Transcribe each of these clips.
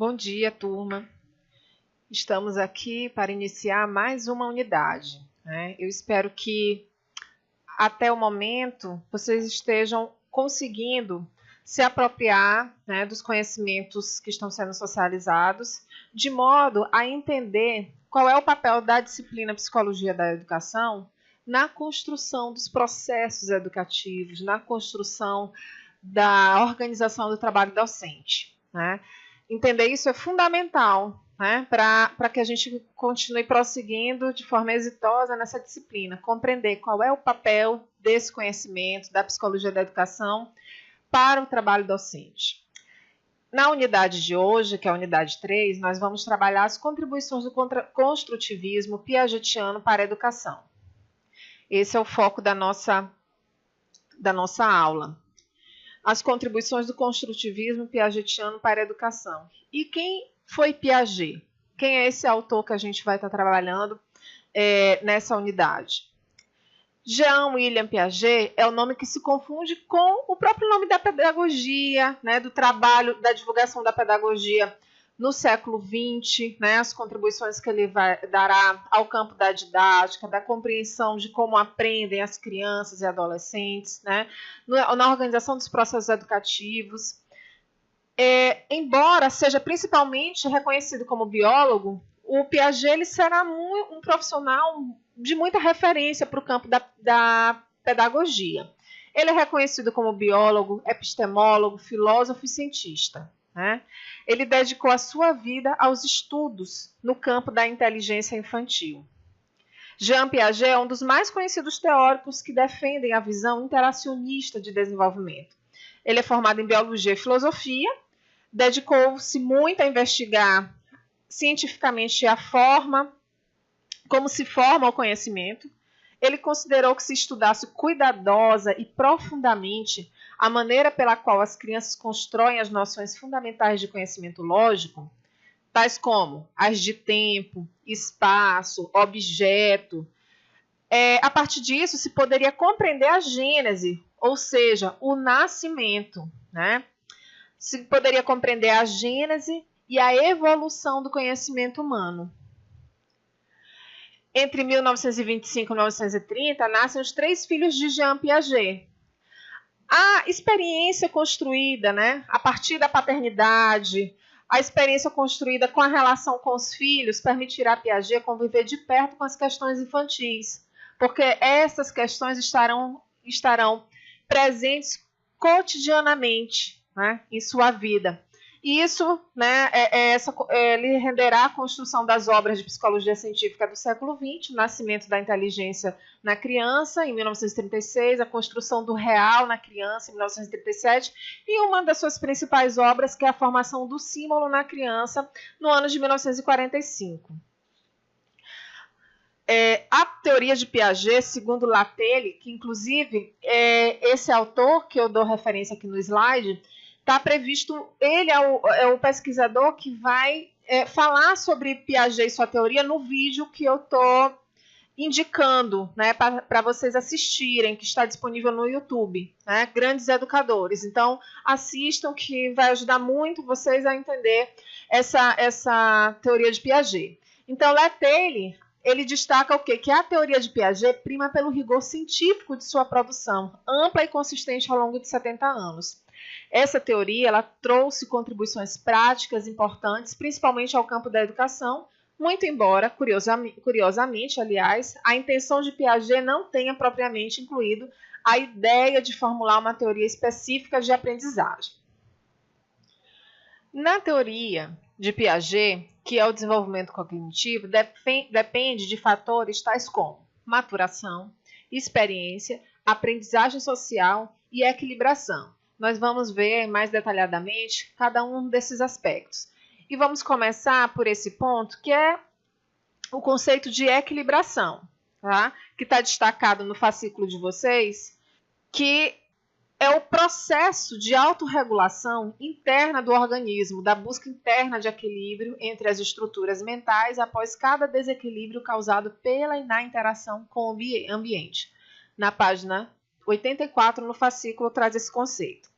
Bom dia, turma. Estamos aqui para iniciar mais uma unidade, né? Eu espero que até o momento vocês estejam conseguindo se apropriar, né, dos conhecimentos que estão sendo socializados, de modo a entender qual é o papel da disciplina Psicologia da Educação na construção dos processos educativos, na construção da organização do trabalho docente, né? Entender isso é fundamental, né, para que a gente continue prosseguindo de forma exitosa nessa disciplina, compreender qual é o papel desse conhecimento, da psicologia da educação, para o trabalho docente. Na unidade de hoje, que é a unidade 3, nós vamos trabalhar as contribuições do construtivismo piagetiano para a educação. Esse é o foco da nossa aula. As contribuições do construtivismo piagetiano para a educação. E quem foi Piaget? Quem é esse autor que a gente vai estar trabalhando nessa unidade? Jean-William Piaget é o nome que se confunde com o próprio nome da pedagogia, né, do trabalho, da divulgação da pedagogia no século XX, né, as contribuições que ele dará ao campo da didática, da compreensão de como aprendem as crianças e adolescentes, né, na organização dos processos educativos. Embora seja principalmente reconhecido como biólogo, o Piaget ele será um profissional de muita referência para o campo da pedagogia. Ele é reconhecido como biólogo, epistemólogo, filósofo e cientista, né? Ele dedicou a sua vida aos estudos no campo da inteligência infantil. Jean Piaget é um dos mais conhecidos teóricos que defendem a visão interacionista de desenvolvimento. Ele é formado em biologia e filosofia, dedicou-se muito a investigar cientificamente a forma como se forma o conhecimento. Ele considerou que se estudasse cuidadosa e profundamente a maneira pela qual as crianças constroem as noções fundamentais de conhecimento lógico, tais como as de tempo, espaço, objeto, a partir disso se poderia compreender a gênese, ou seja, o nascimento, né? Se poderia compreender a gênese e a evolução do conhecimento humano. Entre 1925 e 1930, nascem os 3 filhos de Jean Piaget. A experiência construída, né, a partir da paternidade, a experiência construída com a relação com os filhos, permitirá a Piaget conviver de perto com as questões infantis, porque essas questões estarão presentes cotidianamente, né, em sua vida. E isso, né, lhe renderá a construção das obras de psicologia científica do século XX, o nascimento da inteligência na criança, em 1936, a construção do real na criança, em 1937, e uma das suas principais obras, que é a formação do símbolo na criança, no ano de 1945. A teoria de Piaget, segundo Latelle, que inclusive esse autor, que eu dou referência aqui no slide, está previsto, ele é o pesquisador que vai falar sobre Piaget e sua teoria no vídeo que eu estou indicando, né, para vocês assistirem, que está disponível no YouTube, né, Grandes Educadores. Então, assistam, que vai ajudar muito vocês a entender essa teoria de Piaget. Então, Latelle, ele destaca o quê? Que a teoria de Piaget prima pelo rigor científico de sua produção, ampla e consistente ao longo de 70 anos. Essa teoria ela trouxe contribuições práticas importantes, principalmente ao campo da educação, muito embora, curiosamente, aliás, a intenção de Piaget não tenha propriamente incluído a ideia de formular uma teoria específica de aprendizagem. Na teoria de Piaget, que é o desenvolvimento cognitivo, depende de fatores tais como maturação, experiência, aprendizagem social e equilibração. Nós vamos ver mais detalhadamente cada um desses aspectos. E vamos começar por esse ponto, que é o conceito de equilibração, tá? Que está destacado no fascículo de vocês, que é o processo de autorregulação interna do organismo, da busca interna de equilíbrio entre as estruturas mentais após cada desequilíbrio causado pela e na interação com o ambiente. Na página 84, no fascículo, traz esse conceito.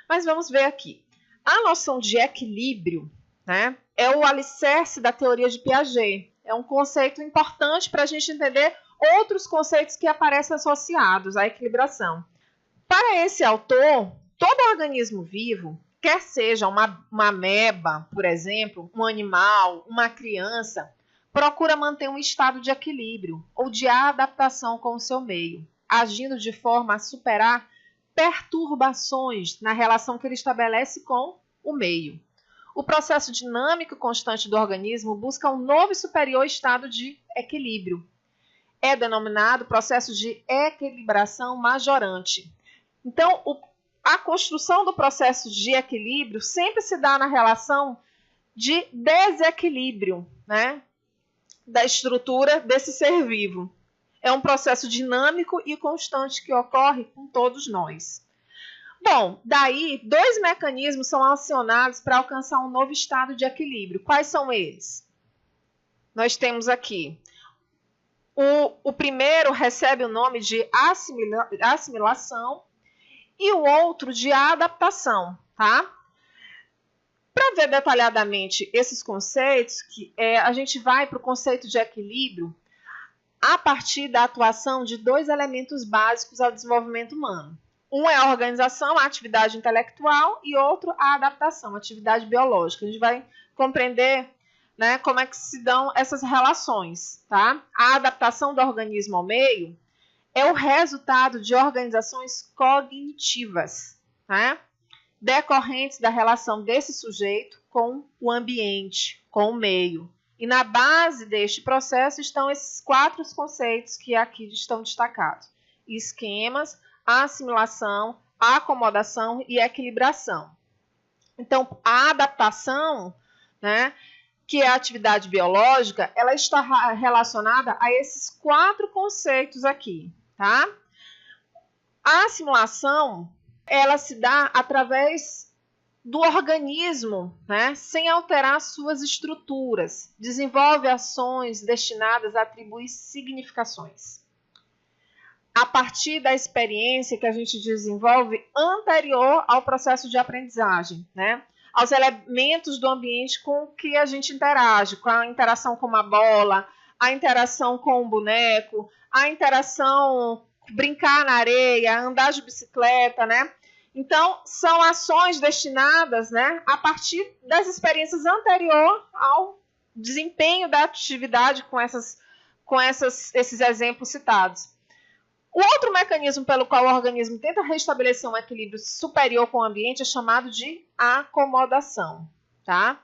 Mas vamos ver aqui. A noção de equilíbrio né? É o alicerce da teoria de Piaget. É um conceito importante para a gente entender outros conceitos que aparecem associados à equilibração. Para esse autor, todo organismo vivo, quer seja uma ameba, por exemplo, um animal, uma criança, procura manter um estado de equilíbrio ou de adaptação com o seu meio, agindo de forma a superar perturbações na relação que ele estabelece com o meio. O processo dinâmico constante do organismo busca um novo e superior estado de equilíbrio. É denominado processo de equilibração majorante. Então, a construção do processo de equilíbrio sempre se dá na relação de desequilíbrio, né, da estrutura desse ser vivo. É um processo dinâmico e constante que ocorre com todos nós. Bom, daí, dois mecanismos são acionados para alcançar um novo estado de equilíbrio. Quais são eles? Nós temos aqui. O primeiro recebe o nome de assimilação e o outro de adaptação, tá? Para ver detalhadamente esses conceitos, a gente vai para o conceito de equilíbrio a partir da atuação de dois elementos básicos ao desenvolvimento humano. Um é a organização, a atividade intelectual, e outro a adaptação, a atividade biológica. A gente vai compreender, né, como é que se dão essas relações, tá? A adaptação do organismo ao meio é o resultado de organizações cognitivas, né, decorrentes da relação desse sujeito com o ambiente, com o meio. E na base deste processo estão esses quatro conceitos que aqui estão destacados: esquemas, assimilação, acomodação e equilibração. Então, a adaptação, né, que é a atividade biológica, ela está relacionada a esses quatro conceitos aqui, tá? A assimilação, ela se dá através do organismo, né, sem alterar suas estruturas. Desenvolve ações destinadas a atribuir significações a partir da experiência que a gente desenvolve anterior ao processo de aprendizagem, né? Aos elementos do ambiente com que a gente interage, com a interação com uma bola, a interação com um boneco, a interação, brincar na areia, andar de bicicleta, né? Então, são ações destinadas, né, a partir das experiências anteriores ao desempenho da atividade com esses exemplos citados. O outro mecanismo pelo qual o organismo tenta restabelecer um equilíbrio superior com o ambiente é chamado de acomodação, tá?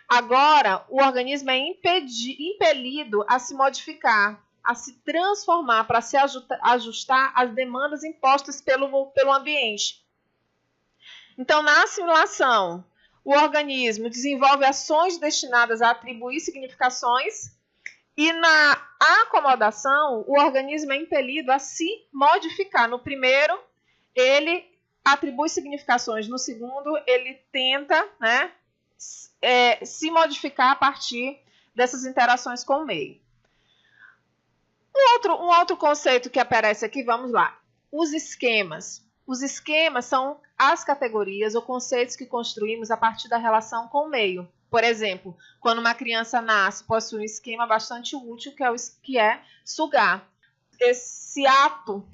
Agora, o organismo é impelido a se modificar, a se transformar para se ajustar às demandas impostas pelo ambiente. Então, na assimilação, o organismo desenvolve ações destinadas a atribuir significações. E na acomodação, o organismo é impelido a se modificar. No primeiro, ele atribui significações. No segundo, ele tenta, né, se modificar a partir dessas interações com o meio. Um outro conceito que aparece aqui, vamos lá. Os esquemas. Os esquemas são as categorias ou conceitos que construímos a partir da relação com o meio. Por exemplo, quando uma criança nasce, possui um esquema bastante útil, que é sugar. Esse ato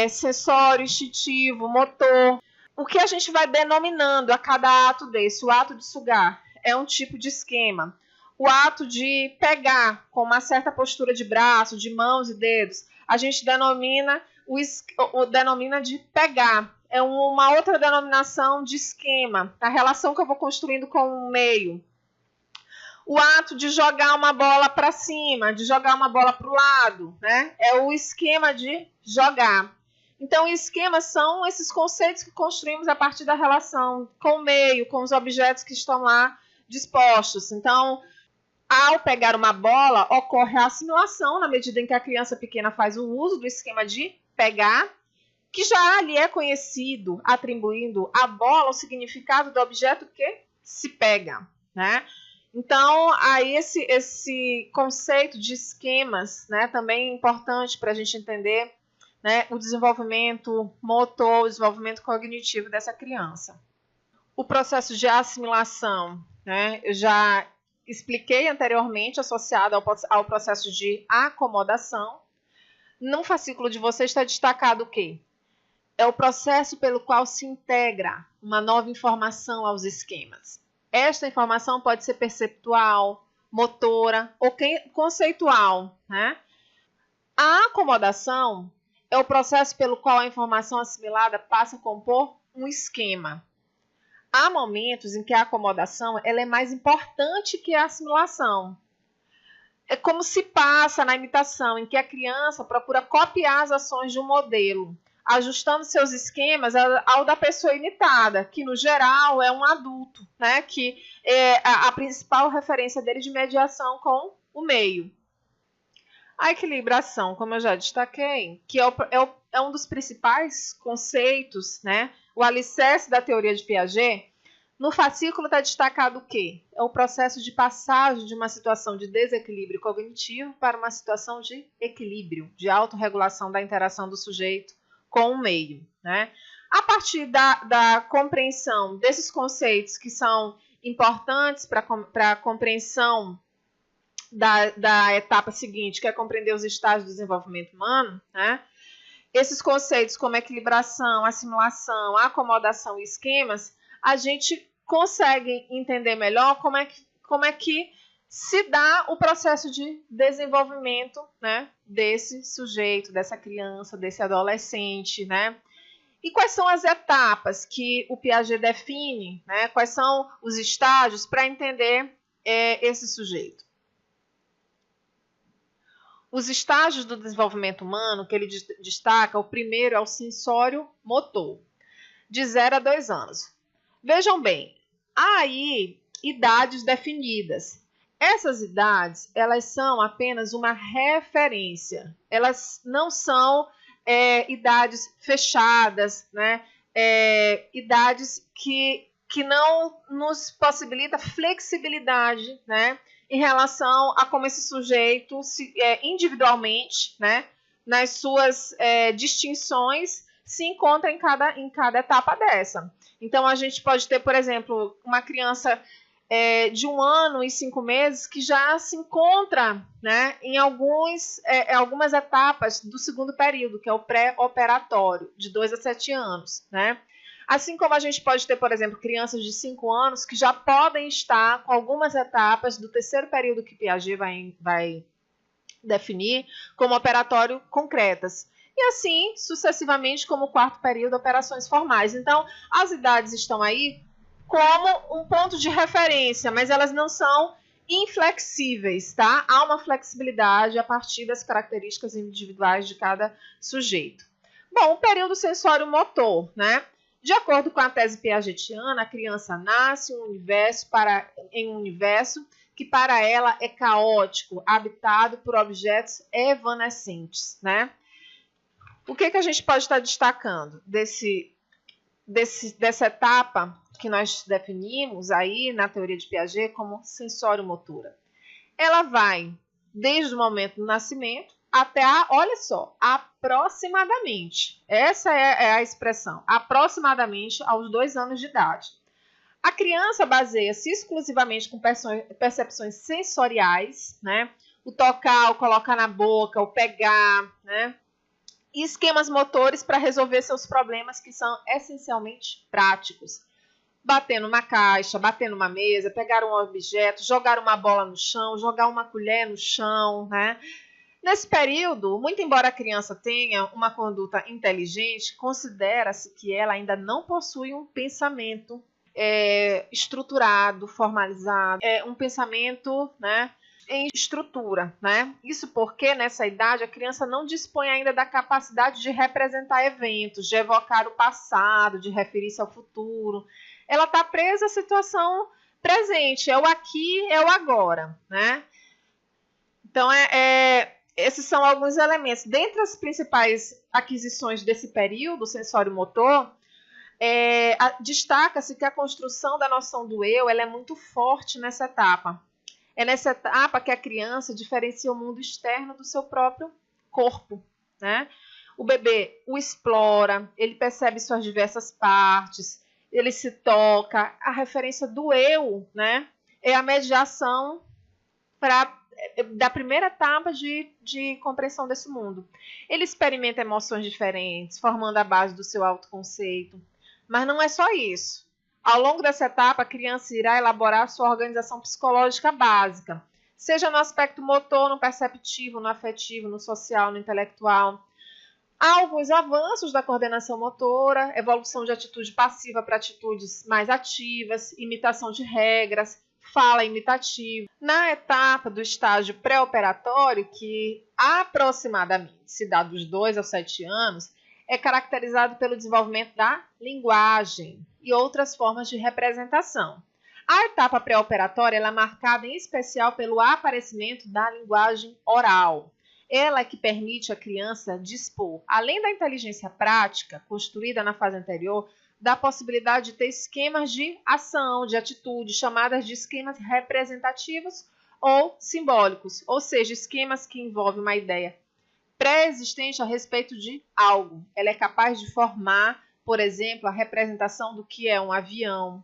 sensório, instintivo, motor. O que a gente vai denominando a cada ato desse? O ato de sugar é um tipo de esquema. O ato de pegar com uma certa postura de braço, de mãos e dedos, a gente denomina de pegar. É uma outra denominação de esquema, a relação que eu vou construindo com o meio. O ato de jogar uma bola para cima, de jogar uma bola para o lado, né? É o esquema de jogar. Então, esquemas são esses conceitos que construímos a partir da relação com o meio, com os objetos que estão lá dispostos. Então, ao pegar uma bola, ocorre a assimilação, na medida em que a criança pequena faz o uso do esquema de pegar, que já lhe é conhecido, atribuindo à bola o significado do objeto que se pega, né? Então, aí esse conceito de esquemas, né, também é importante para a gente entender, né, o desenvolvimento motor, o desenvolvimento cognitivo dessa criança. O processo de assimilação né? Eu já expliquei anteriormente, associado ao processo de acomodação. No fascículo de vocês está destacado o quê? É o processo pelo qual se integra uma nova informação aos esquemas. Esta informação pode ser perceptual, motora ou conceitual, né? A acomodação é o processo pelo qual a informação assimilada passa a compor um esquema. Há momentos em que a acomodação ela é mais importante que a assimilação. É como se passa na imitação, em que a criança procura copiar as ações de um modelo, ajustando seus esquemas ao da pessoa imitada, que no geral é um adulto, né? Que é a principal referência dele de mediação com o meio. A equilibração, como eu já destaquei, que é um dos principais conceitos, né? O alicerce da teoria de Piaget. No fascículo está destacado o quê? É o processo de passagem de uma situação de desequilíbrio cognitivo para uma situação de equilíbrio, de autorregulação da interação do sujeito com o meio, né? A partir da compreensão desses conceitos que são importantes para a compreensão da etapa seguinte, que é compreender os estágios do desenvolvimento humano, né? Esses conceitos como equilibração, assimilação, acomodação e esquemas, a gente consegue entender melhor como é que se dá o processo de desenvolvimento, né, desse sujeito, dessa criança, desse adolescente, né? E quais são as etapas que o Piaget define, né? Quais são os estágios para entender esse sujeito? Os estágios do desenvolvimento humano que ele destaca, o primeiro é o sensório motor, de 0 a 2 anos. Vejam bem, há aí idades definidas. Essas idades, elas são apenas uma referência. Elas não são idades fechadas, né? Idades que não nos possibilita flexibilidade, né? Em relação a como esse sujeito individualmente, né? Nas suas distinções, se encontra em cada etapa dessa. Então, a gente pode ter, por exemplo, uma criança de 1 ano e 5 meses que já se encontra, né, em algumas etapas do segundo período, que é o pré-operatório, de 2 a 7 anos. Né? Assim como a gente pode ter, por exemplo, crianças de 5 anos que já podem estar com algumas etapas do terceiro período que Piaget vai definir como operatório concretas. E assim, sucessivamente, como o 4º período, operações formais. Então, as idades estão aí como um ponto de referência, mas elas não são inflexíveis, tá? Há uma flexibilidade a partir das características individuais de cada sujeito. Bom, o período sensório-motor, né? De acordo com a tese piagetiana, a criança nasce em um universo que para ela é caótico, habitado por objetos evanescentes, né? O que a gente pode estar destacando dessa etapa que nós definimos aí na teoria de Piaget como sensório-motora? Ela vai desde o momento do nascimento até olha só, aproximadamente, essa é a expressão, aproximadamente aos 2 anos de idade. A criança baseia-se exclusivamente com percepções sensoriais, né? O tocar, o colocar na boca, o pegar, né? E esquemas motores para resolver seus problemas que são essencialmente práticos. Bater numa caixa, bater numa mesa, pegar um objeto, jogar uma bola no chão, jogar uma colher no chão, né? Nesse período, muito embora a criança tenha uma conduta inteligente, considera-se que ela ainda não possui um pensamento estruturado, formalizado, um pensamento, né, em estrutura, né? Isso porque nessa idade a criança não dispõe ainda da capacidade de representar eventos, de evocar o passado, de referir-se ao futuro. Ela está presa à situação presente, é o aqui, é o agora, né? Então, esses são alguns elementos. Dentre as principais aquisições desse período sensório-motor, destaca-se que a construção da noção do eu ela é muito forte nessa etapa. É nessa etapa que a criança diferencia o mundo externo do seu próprio corpo, né? O bebê o explora, ele percebe suas diversas partes, ele se toca, a referência do eu, né? é a mediação da primeira etapa de compreensão desse mundo. Ele experimenta emoções diferentes, formando a base do seu autoconceito. Mas não é só isso. Ao longo dessa etapa, a criança irá elaborar sua organização psicológica básica, seja no aspecto motor, no perceptivo, no afetivo, no social, no intelectual. Há alguns avanços da coordenação motora, evolução de atitude passiva para atitudes mais ativas, imitação de regras, fala imitativa. Na etapa do estágio pré-operatório, que aproximadamente se dá dos 2 aos 7 anos, é caracterizado pelo desenvolvimento da linguagem e outras formas de representação. A etapa pré-operatória é marcada em especial pelo aparecimento da linguagem oral. Ela é que permite à criança dispor, além da inteligência prática construída na fase anterior, da possibilidade de ter esquemas de ação, de atitude, chamadas de esquemas representativos ou simbólicos, ou seja, esquemas que envolvem uma ideia pré-existente a respeito de algo. Ela é capaz de formar, por exemplo, a representação do que é um avião,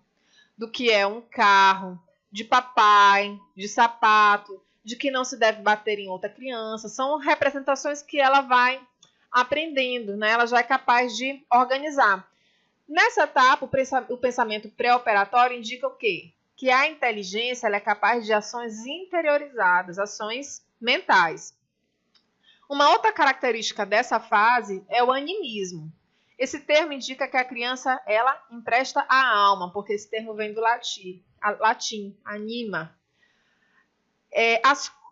do que é um carro, de papai, de sapato, de que não se deve bater em outra criança. São representações que ela vai aprendendo, né? Ela já é capaz de organizar. Nessa etapa, o pensamento pré-operatório indica o quê? Que a inteligência ela é capaz de ações interiorizadas, ações mentais. Uma outra característica dessa fase é o animismo. Esse termo indica que a criança ela empresta a alma, porque esse termo vem do latim anima.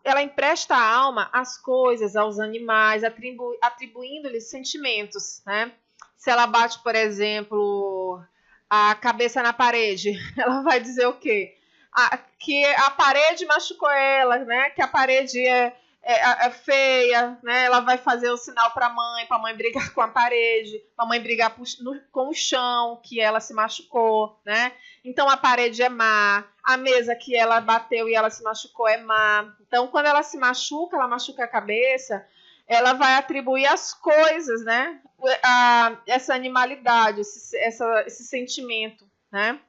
Ela empresta a alma às coisas, aos animais, atribuindo-lhes sentimentos, né? Se ela bate, por exemplo, a cabeça na parede, ela vai dizer o quê? Que a parede machucou ela, né? Que a parede é feia, né? Ela vai fazer o sinal para a mãe brigar com a parede, para a mãe brigar com o chão, que ela se machucou, né? Então a parede é má, a mesa que ela bateu e essa machucou é má. Então quando ela se machuca, ela machuca a cabeça, ela vai atribuir às coisas, né? Essa animalidade, esse sentimento, né?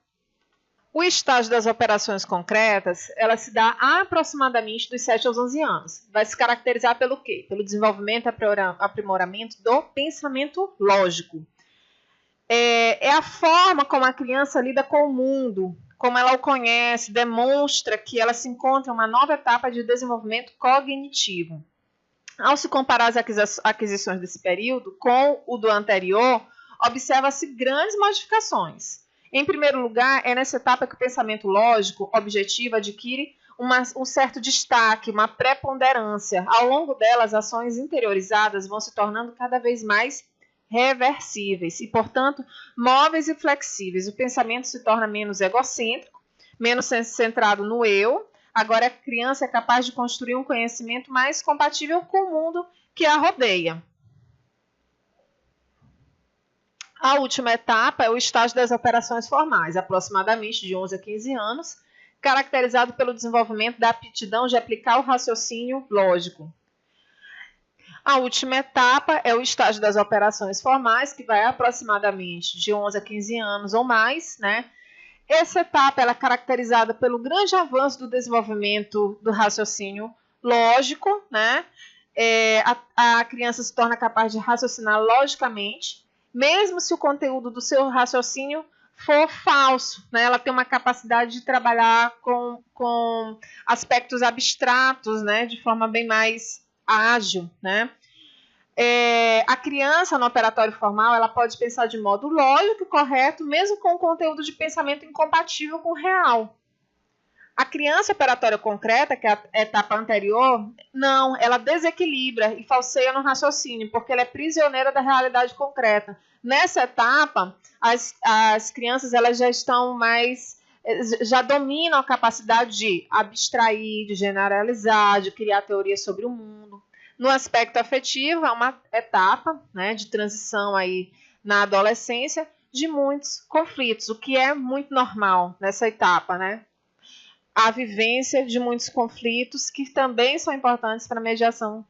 O estágio das operações concretas, ela se dá aproximadamente dos 7 aos 11 anos. Vai se caracterizar pelo quê? Pelo desenvolvimento e aprimoramento do pensamento lógico. É a forma como a criança lida com o mundo, como ela o conhece, demonstra que ela se encontra em uma nova etapa de desenvolvimento cognitivo. Ao se comparar as aquisições desse período com o do anterior, observa-se grandes modificações. Em primeiro lugar, é nessa etapa que o pensamento lógico objetivo adquire um certo destaque, uma preponderância. Ao longo dela, as ações interiorizadas vão se tornando cada vez mais reversíveis e, portanto, móveis e flexíveis. O pensamento se torna menos egocêntrico, menos centrado no eu. Agora, a criança é capaz de construir um conhecimento mais compatível com o mundo que a rodeia. A última etapa é o estágio das operações formais, aproximadamente de 11 a 15 anos, caracterizado pelo desenvolvimento da aptidão de aplicar o raciocínio lógico. A última etapa é o estágio das operações formais, que vai aproximadamente de 11 a 15 anos ou mais, né? Essa etapa ela é caracterizada pelo grande avanço do desenvolvimento do raciocínio lógico, né? A criança se torna capaz de raciocinar logicamente, mesmo se o conteúdo do seu raciocínio for falso, né? Ela tem uma capacidade de trabalhar com aspectos abstratos, né? De forma bem mais ágil, né? A criança no operatório formal ela pode pensar de modo lógico e correto, mesmo com conteúdo de pensamento incompatível com o real. A criança operatória concreta, que é a etapa anterior, não, ela desequilibra e falseia no raciocínio, porque ela é prisioneira da realidade concreta. Nessa etapa, as crianças elas já dominam a capacidade de abstrair, de generalizar, de criar teorias sobre o mundo. No aspecto afetivo, é uma etapa, né, de transição aí na adolescência de muitos conflitos, o que é muito normal nessa etapa, né? A vivência de muitos conflitos que também são importantes para a mediação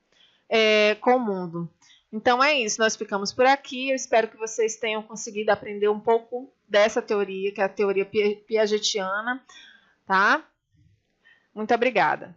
com o mundo. Então é isso, nós ficamos por aqui. Eu espero que vocês tenham conseguido aprender um pouco dessa teoria, que é a teoria piagetiana, tá? Muito obrigada.